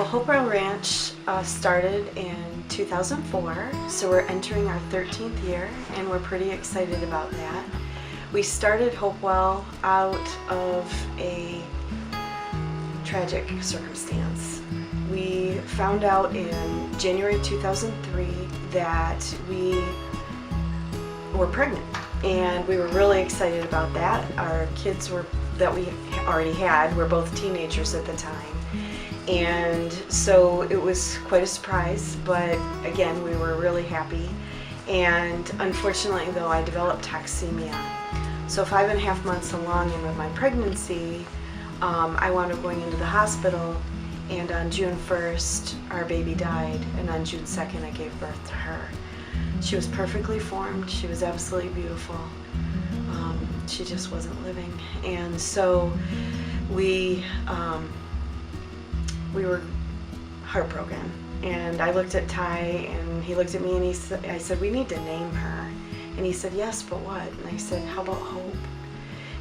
Well, HopeWell Ranch started in 2004, so we're entering our 13th year, and we're pretty excited about that. We started HopeWell out of a tragic circumstance. We found out in January 2003 that we were pregnant, and we were really excited about that. Our kids that we already had were both teenagers at the time. And so it was quite a surprise, but again, we were really happy. And unfortunately, though, I developed toxemia. So 5.5 months along into my pregnancy, I wound up going into the hospital, and on June 1st, our baby died, and on June 2nd, I gave birth to her. She was perfectly formed. She was absolutely beautiful. She just wasn't living. And so we were heartbroken, and I looked at Ty, and he looked at me, and I said, "We need to name her." And he said, "Yes, but what?" And I said, "How about Hope?"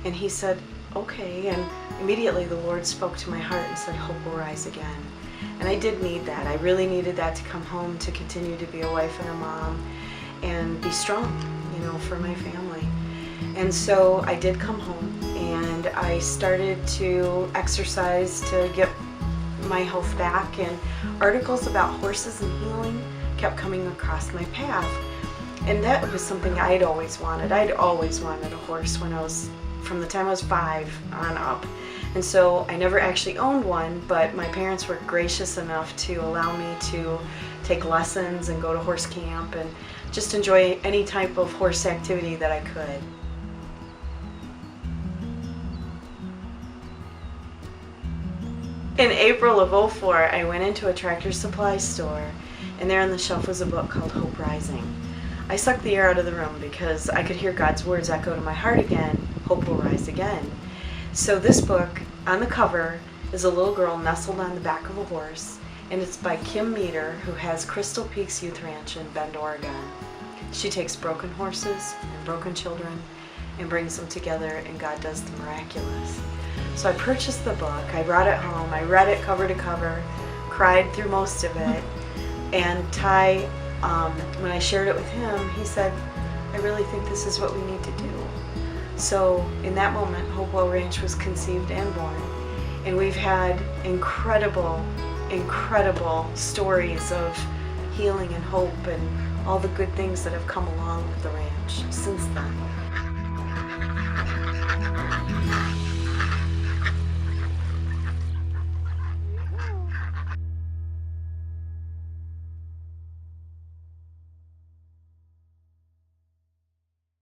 And he said, "Okay." And immediately the Lord spoke to my heart and said, "Hope will rise again." And I did need that. I really needed that to come home, to continue to be a wife and a mom and be strong, for my family. And so I did come home, and I started to exercise to get my health back, and articles about horses and healing kept coming across my path. And that was something I'd always wanted. I'd always wanted a horse from the time I was 5 on up. And so I never actually owned one, but my parents were gracious enough to allow me to take lessons and go to horse camp and just enjoy any type of horse activity that I could. In April of '04, I went into a Tractor Supply store, and there on the shelf was a book called Hope Rising. I sucked the air out of the room because I could hear God's words echo to my heart again, "Hope will rise again." So this book, on the cover, is a little girl nestled on the back of a horse, and it's by Kim Meter, who has Crystal Peaks Youth Ranch in Bend, Oregon. She takes broken horses and broken children and brings them together, and God does the miraculous. So I purchased the book, I brought it home, I read it cover to cover, cried through most of it, and Ty, when I shared it with him, he said, "I really think this is what we need to do." So in that moment, HopeWell Ranch was conceived and born, and we've had incredible, incredible stories of healing and hope and all the good things that have come along with the ranch since then.